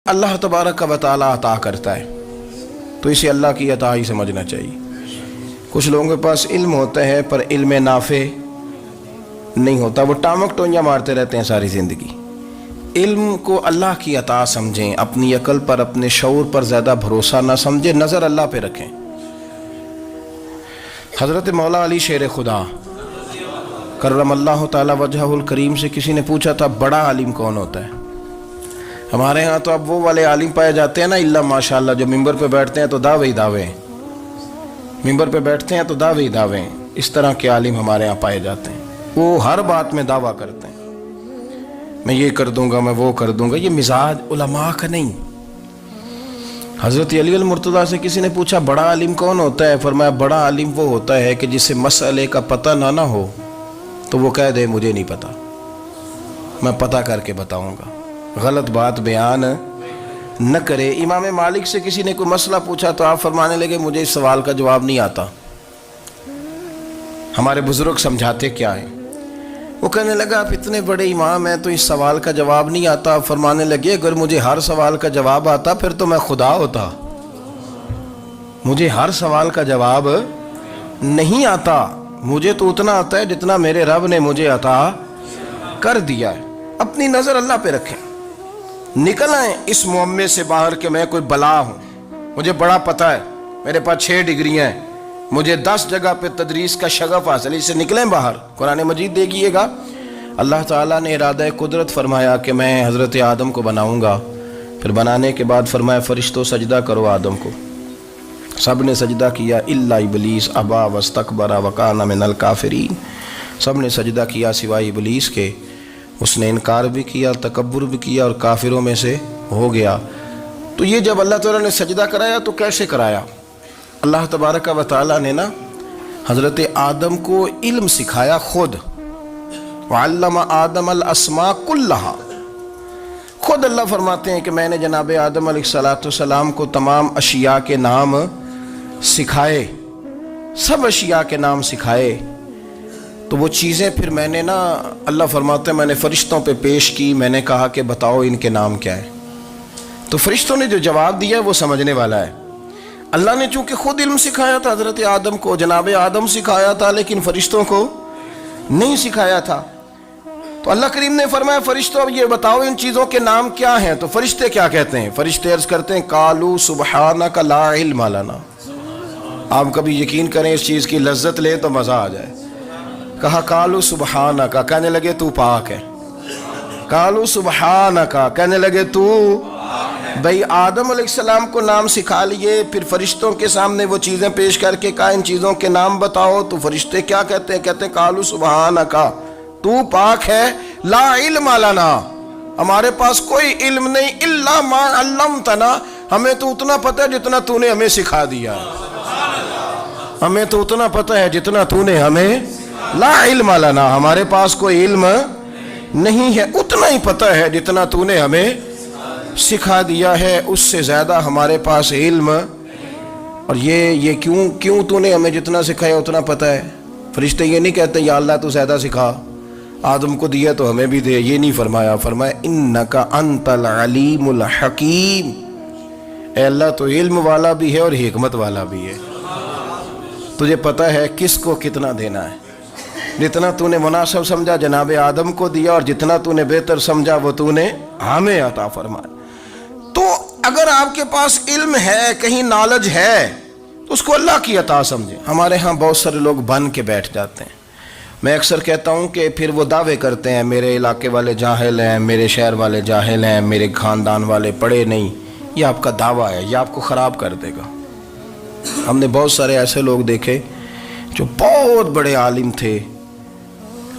اللہ تبارک و تعالی عطا کرتا ہے تو اسے اللہ کی عطا ہی سمجھنا چاہیے۔ کچھ لوگوں کے پاس علم ہوتا ہے پر علم نافع نہیں ہوتا، وہ ٹامک ٹونیاں مارتے رہتے ہیں ساری زندگی۔ علم کو اللہ کی عطا سمجھیں، اپنی عقل پر اپنے شعور پر زیادہ بھروسہ نہ سمجھیں، نظر اللہ پہ رکھیں۔ حضرت مولا علی شیر خدا کرم اللہ تعالی وجہہ الکریم سے کسی نے پوچھا تھا بڑا عالم کون ہوتا ہے؟ ہمارے ہاں تو اب وہ والے عالم پائے جاتے ہیں نا، اللہ ماشاءاللہ، جو ممبر پہ بیٹھتے ہیں تو دعوے ہی دعوے، ممبر پہ بیٹھتے ہیں تو دعوے ہی دعوے، اس طرح کے عالم ہمارے ہاں پائے جاتے ہیں۔ وہ ہر بات میں دعویٰ کرتے ہیں، میں یہ کر دوں گا، میں وہ کر دوں گا۔ یہ مزاج علماء کا نہیں۔ حضرت علی المرتضیٰ سے کسی نے پوچھا بڑا عالم کون ہوتا ہے؟ فرمایا بڑا عالم وہ ہوتا ہے کہ جسے مسئلے کا پتہ نہ ہو تو وہ کہہ دے مجھے نہیں پتا، میں پتہ کر کے بتاؤں گا، غلط بات بیان نہ کرے۔ امام مالک سے کسی نے کوئی مسئلہ پوچھا تو آپ فرمانے لگے مجھے اس سوال کا جواب نہیں آتا، ہمارے بزرگ سمجھاتے کیا ہیں؟ وہ کہنے لگا آپ اتنے بڑے امام ہیں تو اس سوال کا جواب نہیں آتا۔ آپ فرمانے لگے اگر مجھے ہر سوال کا جواب آتا پھر تو میں خدا ہوتا، مجھے ہر سوال کا جواب نہیں آتا، مجھے تو اتنا آتا ہے جتنا میرے رب نے مجھے عطا کر دیا ہے۔ اپنی نظر اللہ پہ رکھیں، نکل آئیں اس معمے سے باہر کہ میں کوئی بلا ہوں، مجھے بڑا پتہ ہے، میرے پاس 6 ڈگریاں ہیں، مجھے 10 جگہ پہ تدریس کا شغف حاصل ہے، اس سے نکلیں باہر۔ قرآن مجید دیکھیے گا، اللہ تعالیٰ نے ارادہ قدرت فرمایا کہ میں حضرت آدم کو بناؤں گا، پھر بنانے کے بعد فرمایا فرشتوں سجدہ کرو آدم کو، سب نے سجدہ کیا الا ابلیس ابا واستکبر وکان من الکافرین، سب نے سجدہ کیا سوائے ابلیس کے، اس نے انکار بھی کیا، تکبر بھی کیا اور کافروں میں سے ہو گیا۔ تو یہ جب اللہ تعالیٰ نے سجدہ کرایا تو کیسے کرایا؟ اللہ تبارک و تعالیٰ نے نا حضرت آدم کو علم سکھایا خود، وعلم آدم الاسماء کلہا، خود اللہ فرماتے ہیں کہ میں نے جناب آدم علیہ السلام کو تمام اشیاء کے نام سکھائے، سب اشیاء کے نام سکھائے۔ تو وہ چیزیں پھر میں نے نا، اللہ فرماتے ہیں میں نے فرشتوں پہ پیش کی، میں نے کہا کہ بتاؤ ان کے نام کیا ہے، تو فرشتوں نے جو جواب دیا وہ سمجھنے والا ہے۔ اللہ نے چونکہ خود علم سکھایا تھا حضرت آدم کو، جناب آدم سکھایا تھا لیکن فرشتوں کو نہیں سکھایا تھا، تو اللہ کریم نے فرمایا فرشتوں اب یہ بتاؤ ان چیزوں کے نام کیا ہیں؟ تو فرشتے کیا کہتے ہیں؟ فرشتے عرض کرتے ہیں قالوا سبحانک لا علم لنا۔ آپ کبھی یقین کریں اس چیز کی لذت لیں تو مزہ آ جائے۔ کہا قالوا سبحانک، کہنے لگے تو پاک ہے، قالوا سبحانک، کہنے لگے تو بھئی آدم علیہ السلام کو نام سکھا لیے، پھر فرشتوں کے سامنے وہ چیزیں پیش کر کے کہا ان چیزوں کے نام بتاؤ، تو فرشتے کیا کہتے ہیں؟ کہتے ہیں قالوا سبحانک، تو پاک ہے، لا علم لنا، ہمارے پاس کوئی علم نہیں، الا ما علمتنا، ہمیں تو اتنا پتہ ہے جتنا تو نے ہمیں سکھا دیا، ہمیں تو اتنا پتہ ہے جتنا تو نے ہمیں، لا علم لنا، ہمارے پاس کوئی علم نہیں ہے، اتنا ہی پتہ ہے جتنا تو نے ہمیں سکھا دیا ہے، اس سے زیادہ ہمارے پاس علم۔ اور یہ کیوں تو نے ہمیں جتنا سکھایا اتنا پتہ ہے؟ فرشتے یہ نہیں کہتے یا اللہ تو زیادہ سکھا، آدم کو دیا تو ہمیں بھی دے، یہ نہیں فرمایا، فرمایا انک انت العلیم الحکیم، اے اللہ تو علم والا بھی ہے اور حکمت والا بھی ہے، تجھے پتہ ہے کس کو کتنا دینا ہے، جتنا تو نے مناسب سمجھا جناب آدم کو دیا، اور جتنا تو نے بہتر سمجھا وہ تو نے ہمیں عطا فرمایا۔ تو اگر آپ کے پاس علم ہے، کہیں نالج ہے، تو اس کو اللہ کی عطا سمجھیں۔ ہمارے ہاں بہت سارے لوگ بن کے بیٹھ جاتے ہیں، میں اکثر کہتا ہوں کہ پھر وہ دعوے کرتے ہیں میرے علاقے والے جاہل ہیں، میرے شہر والے جاہل ہیں، میرے خاندان والے پڑھے نہیں۔ یہ آپ کا دعویٰ ہے، یہ آپ کو خراب کر دے گا۔ ہم نے بہت سارے ایسے لوگ دیکھے جو بہت بڑے عالم تھے،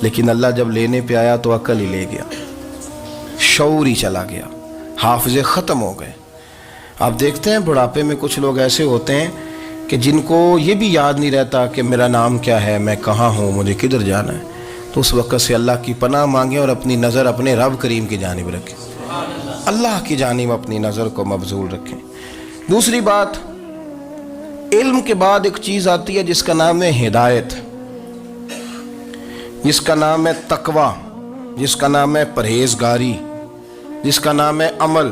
لیکن اللہ جب لینے پہ آیا تو عقل ہی لے گیا، شعور ہی چلا گیا، حافظے ختم ہو گئے۔ آپ دیکھتے ہیں بڑھاپے میں کچھ لوگ ایسے ہوتے ہیں کہ جن کو یہ بھی یاد نہیں رہتا کہ میرا نام کیا ہے، میں کہاں ہوں، مجھے کدھر جانا ہے۔ تو اس وقت سے اللہ کی پناہ مانگیں اور اپنی نظر اپنے رب کریم کی جانب رکھیں، اللہ کی جانب اپنی نظر کو مبذول رکھیں۔ دوسری بات، علم کے بعد ایک چیز آتی ہے جس کا نام ہے ہدایت، جس کا نام ہے تقوی، جس کا نام ہے پرہیزگاری، جس کا نام ہے عمل۔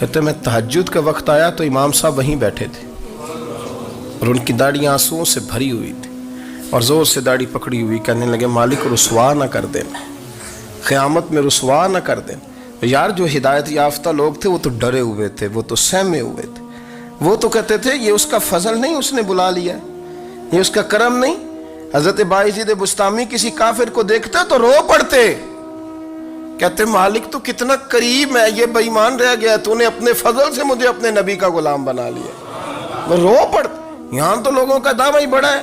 کہتے میں تہجد کا وقت آیا تو امام صاحب وہیں بیٹھے تھے اور ان کی داڑھی آنسوؤں سے بھری ہوئی تھی اور زور سے داڑھی پکڑی ہوئی، کہنے لگے مالک رسوا نہ کر دینا، قیامت میں رسوا نہ کر دینا۔ یار جو ہدایت یافتہ لوگ تھے وہ تو ڈرے ہوئے تھے، وہ تو سہمے ہوئے تھے، وہ تو کہتے تھے یہ اس کا فضل نہیں، اس نے بلا لیا، یہ اس کا کرم نہیں۔ حضرت باعزید بستامی کسی کافر کو دیکھتا تو رو پڑتے، کہتے مالک تو کتنا قریب ہے، یہ بے ایمان رہ گیا، تو نے اپنے فضل سے مجھے اپنے نبی کا غلام بنا لیا۔ وہ رو پڑتے۔ یہاں تو لوگوں کا دعویٰ ہی بڑا ہے۔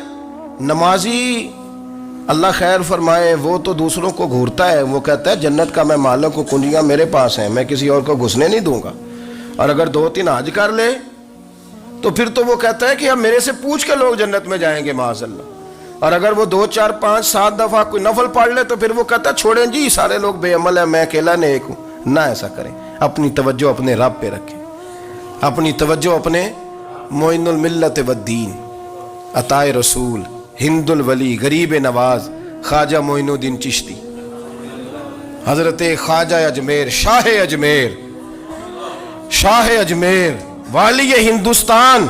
نمازی اللہ خیر فرمائے وہ تو دوسروں کو گھورتا ہے، وہ کہتا ہے جنت کا میں مالک ہوں، کنجیاں میرے پاس ہیں، میں کسی اور کو گھسنے نہیں دوں گا، اور اگر 2-3 حج کر لے تو پھر تو وہ کہتا ہے کہ اب میرے سے پوچھ کے لوگ جنت میں جائیں گے معاذ اللہ، اور اگر وہ 2 4 5 7 دفعہ کوئی نفل پڑھ لے تو پھر وہ کہتا ہے چھوڑیں جی سارے لوگ بے عمل ہیں، میں اکیلا نیک ہوں۔ نہ ایسا کریں، اپنی توجہ اپنے رب پہ رکھیں، اپنی توجہ اپنے معین الملت والدین، عطا رسول، ہند الولی، غریب نواز، خواجہ معین الدین چشتی، حضرت خواجہ اجمیر، شاہ اجمیر، شاہ اجمیر، والی ہندوستان۔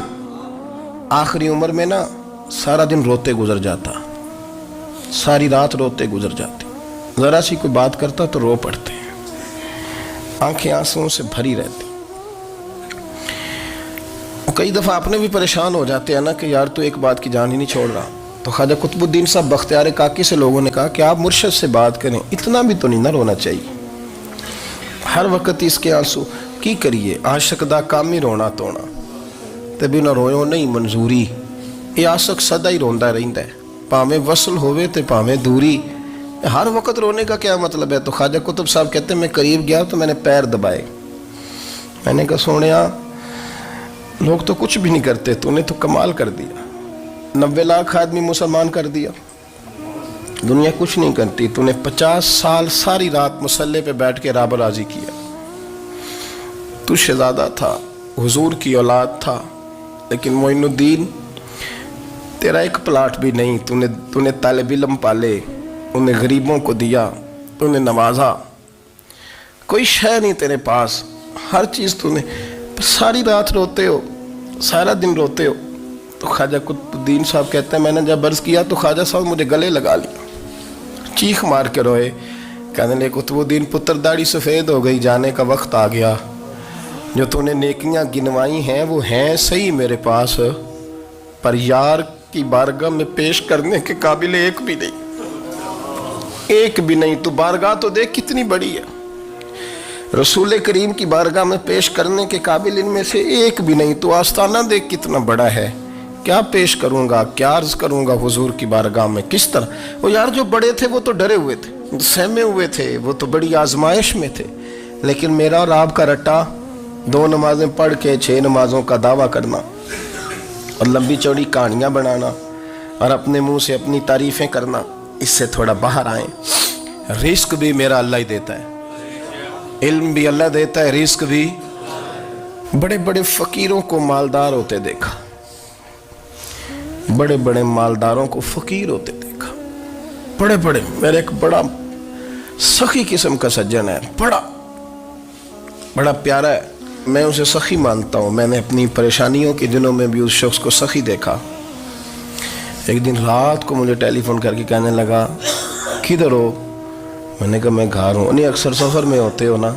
آخری عمر میں نا سارا دن روتے گزر جاتا، ساری رات روتے گزر جاتی، ذرا سی کوئی بات کرتا تو رو پڑتے، آنکھیں آنسوؤں سے بھری رہتی۔ کئی دفعہ اپنے بھی پریشان ہو جاتے ہیں نا کہ یار تو ایک بات کی جان ہی نہیں چھوڑ رہا، تو خواجہ قطب الدین صاحب بختیار کاکی سے لوگوں نے کہا کہ آپ مرشد سے بات کریں، اتنا بھی تو نہیں نہ رونا چاہیے، ہر وقت اس کے آنسو کی کریے، عاشق دا کام ہی رونا تونا، تبھی نہ رویو نہیں منظوری، یہ عاشق سدا ہی روندا رہندا ہے، پاویں وصل ہوئے تے پاویں دوری، ہر وقت رونے کا کیا مطلب ہے؟ تو خواجہ قطب صاحب کہتے ہیں میں قریب گیا تو میں نے پیر دبائے، میں نے کہا سونیا لوگ تو کچھ بھی نہیں کرتے، تو نے تو کمال کر دیا، 90 لاکھ آدمی مسلمان کر دیا، دنیا کچھ نہیں کرتی، تو نے 50 سال ساری رات مسلح پہ بیٹھ کے رب راضی کیا، تو شہزادہ تھا، حضور کی اولاد تھا، لیکن معین الدین تیرا ایک پلاٹ بھی نہیں، تو نے طالب علم پالے، انہیں غریبوں کو دیا، تو نے نوازا، کوئی شے نہیں تیرے پاس، ہر چیز تو نے، ساری رات روتے ہو، سارا دن روتے ہو۔ تو خواجہ قطب الدین صاحب کہتے ہیں میں نے جب عرض کیا تو خواجہ صاحب مجھے گلے لگا لیا، چیخ مار کے روئے، کہنے لگے قطب الدین پتر داڑھی سفید ہو گئی، جانے کا وقت آ گیا، جو تو نے نیکیاں گنوائی ہیں وہ ہیں صحیح میرے پاس، پر یار کی بارگاہ میں پیش کرنے کے قابل ایک بھی نہیں، ایک بھی نہیں، تو بارگاہ تو دیکھ کتنی بڑی ہے، رسول کریم کی بارگاہ میں پیش کرنے کے قابل ان میں سے ایک بھی نہیں، تو آستانہ دیکھ کتنا بڑا ہے، کیا پیش کروں گا، کیا عرض کروں گا حضور کی بارگاہ میں، کس طرح؟ وہ یار جو بڑے تھے وہ تو ڈرے ہوئے تھے، سہمے ہوئے تھے، وہ تو بڑی آزمائش میں تھے، لیکن میرا اور آپ کا رٹا 2 نمازیں پڑھ کے 6 نمازوں کا دعویٰ کرنا اور لمبی چوڑی کہانیاں بنانا اور اپنے منہ سے اپنی تعریفیں کرنا، اس سے تھوڑا باہر آئیں۔ رزق بھی میرا اللہ ہی دیتا ہے، علم بھی اللہ دیتا ہے، رزق بھی۔ بڑے بڑے فقیروں کو مالدار ہوتے دیکھا، بڑے بڑے مالداروں کو فقیر ہوتے دیکھا، بڑے بڑے، میرے ایک بڑا سخی قسم کا سجن ہے، بڑا پیارا ہے، میں اسے سخی مانتا ہوں، میں نے اپنی پریشانیوں کے دنوں میں بھی اس شخص کو سخی دیکھا۔ ایک دن رات کو مجھے ٹیلی فون کر کے کہنے لگا کدھر ہو؟ میں نے کہا میں گھر ہوں۔ نہیں اکثر سفر میں ہوتے ہو نا؟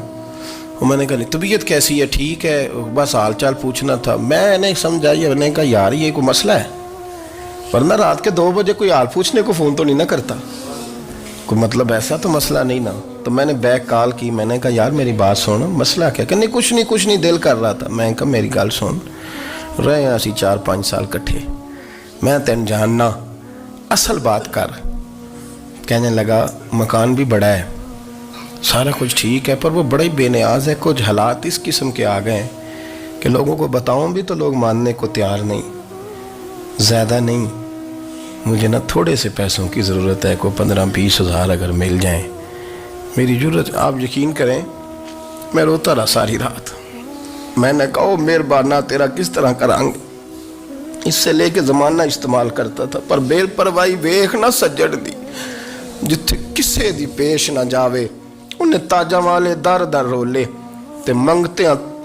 میں نے کہا طبیعت کیسی ہے؟ ٹھیک ہے، بس حال چال پوچھنا تھا۔ میں نے سمجھائی، میں نے کہا یار یہ کوئی مسئلہ ہے، ورنہ رات کے 2 بجے کوئی حال پوچھنے کو فون تو نہیں نہ کرتا، کوئی مطلب ایسا تو مسئلہ نہیں نا۔ تو میں نے بیک کال کی، میں نے کہا یار میری بات سن، مسئلہ کیا؟ کہ نہیں کچھ نہیں دل کر رہا تھا۔ میں نے کہا میری گل سن، رہے ہیں اسی 4-5 سال کٹھے، میں تین جاننا، اصل بات کر۔ کہنے لگا مکان بھی بڑا ہے، سارا کچھ ٹھیک ہے، پر وہ بڑا ہی بے نیاز ہے، کچھ حالات اس قسم کے آ گئے ہیں کہ لوگوں کو بتاؤں بھی تو لوگ ماننے کو تیار نہیں، زیادہ نہیں، مجھے نا تھوڑے سے پیسوں کی ضرورت ہے، کوئی 15-20 ہزار اگر مل جائیں، میری ضرورت۔ آپ یقین کریں میں روتا رہا ساری رات۔ میں نے کہا مہربانہ تیرا کس طرح کرانگے، اس سے لے کے زمانہ استعمال کرتا تھا، پر بے پرواہی ویخ نہ سجڑ دی، جتھے کسے دی پیش نہ جاوے، انہیں تاجہ والے در در رولے تے منگتے ہیں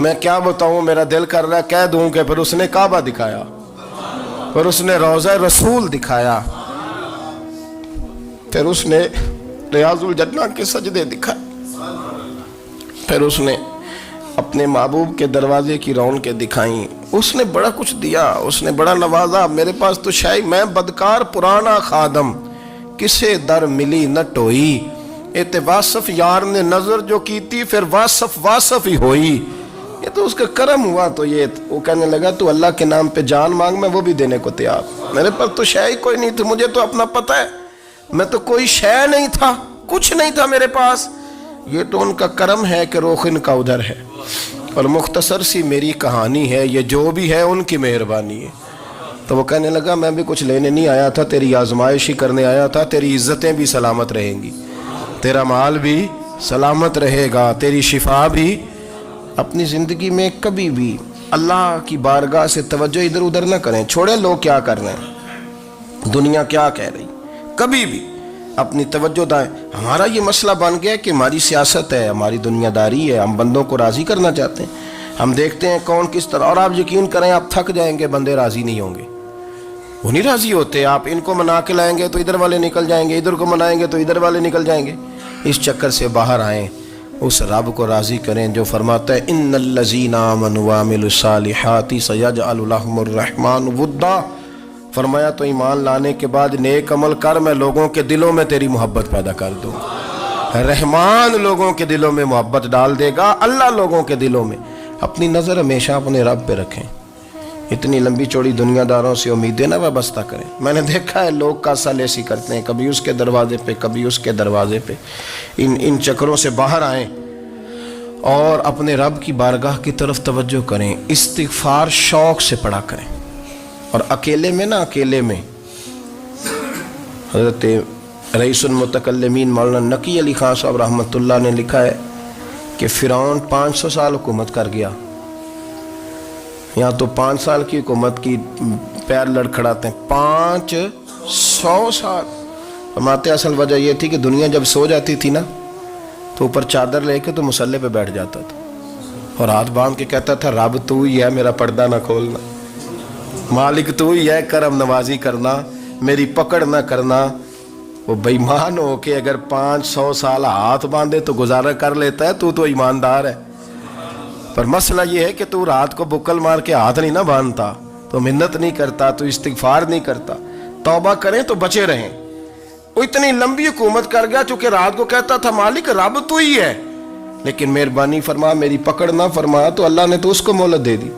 میں کیا بتاؤں، میرا دل کر رہا ہے کہہ دوں کہ پھر اس نے کعبہ دکھایا، پھر اس نے روضہ رسول دکھایا، پھر اس نے ریاض الجنہ کے سجدے دکھائے، پھر اس نے اپنے محبوب کے دروازے کی رونقیں دکھائیں، اس نے بڑا کچھ دیا، اس نے بڑا نوازا۔ میرے پاس تو شاید میں بدکار پرانا خادم، کسے در ملی نہ ٹوئی، ایتے واصف یار نے نظر جو کی تھی، پھر واصف ہی ہوئی۔ یہ تو اس کا کرم ہوا۔ تو یہ وہ کہنے لگا تو اللہ کے نام پہ جان مانگ، میں وہ بھی دینے کو تیار۔ میرے پاس تو شے کوئی نہیں تھی، مجھے تو اپنا پتہ ہے، میں تو کوئی شے نہیں تھا، کچھ نہیں تھا میرے پاس۔ یہ تو ان کا کرم ہے کہ رخ ان کا ادھر ہے، اور مختصر سی میری کہانی ہے، یہ جو بھی ہے ان کی مہربانی ہے۔ تو وہ کہنے لگا میں بھی کچھ لینے نہیں آیا تھا، تیری آزمائش ہی کرنے آیا تھا، تیری عزتیں بھی سلامت رہیں گی، تیرا مال بھی سلامت رہے گا، تیری شفا بھی۔ اپنی زندگی میں کبھی بھی اللہ کی بارگاہ سے توجہ ادھر ادھر نہ کریں، چھوڑیں لوگ کیا کر رہے ہیں، دنیا کیا کہہ رہی، کبھی بھی اپنی توجہ دائیں۔ ہمارا یہ مسئلہ بن گیا کہ ہماری سیاست ہے، ہماری دنیا داری ہے، ہم بندوں کو راضی کرنا چاہتے ہیں، ہم دیکھتے ہیں کون کس طرح، اور آپ یقین کریں آپ تھک جائیں گے، بندے راضی نہیں ہوں گے، وہ نہیں راضی ہوتے۔ آپ ان کو منا کے لائیں گے تو ادھر والے نکل جائیں گے، ادھر کو منائیں گے تو ادھر والے نکل جائیں گے۔ اس چکر سے باہر آئیں، اس رب کو راضی کریں جو فرماتا ہے ان الذین آمنوا وعملوا الصالحات سیجعل لهم الرحمن ودا۔ فرمایا تو ایمان لانے کے بعد نیک عمل کر، میں لوگوں کے دلوں میں تیری محبت پیدا کر دوں۔ رحمان لوگوں کے دلوں میں محبت ڈال دے گا، اللہ لوگوں کے دلوں میں۔ اپنی نظر ہمیشہ اپنے رب پہ رکھیں، اتنی لمبی چوڑی دنیا داروں سے امیدیں نہ وابستہ کریں۔ میں نے دیکھا ہے لوگ کاسا لیسی کرتے ہیں، کبھی اس کے دروازے پہ کبھی اس کے دروازے پہ۔ ان چکروں سے باہر آئیں اور اپنے رب کی بارگاہ کی طرف توجہ کریں، استغفار شوق سے پڑھا کریں، اور اکیلے میں نا، اکیلے میں۔ حضرت رئیس المتکلمین مولانا نقی علی خان صاحب رحمۃ اللہ نے لکھا ہے کہ فرعون 500 سال حکومت کر گیا، یہاں تو 5 سال کی حکومت کی پیر لڑکھڑاتے ہیں، 500 سال۔ فرماتے اصل وجہ یہ تھی کہ دنیا جب سو جاتی تھی نا تو اوپر چادر لے کے تو مسلح پہ بیٹھ جاتا تھا، اور ہاتھ باندھ کے کہتا تھا رب تو ہی ہے، میرا پردہ نہ کھولنا، مالک تو ہی ہے، کرم نوازی کرنا، میری پکڑ نہ کرنا۔ وہ بے ایمان ہو کے اگر 500 سال ہاتھ باندھے تو گزارا کر لیتا ہے، تو ایماندار ہے۔ پر مسئلہ یہ ہے کہ تو رات کو بکل مار کے ہاتھ نہیں نہ باندھتا، تو منت نہیں کرتا، تو استغفار نہیں کرتا، توبہ کریں تو بچے رہیں۔ وہ اتنی لمبی حکومت کر گیا چونکہ رات کو کہتا تھا مالک رب تو ہی ہے، لیکن مہربانی فرما، میری پکڑ نہ فرما، تو اللہ نے تو اس کو مہلت دے دی۔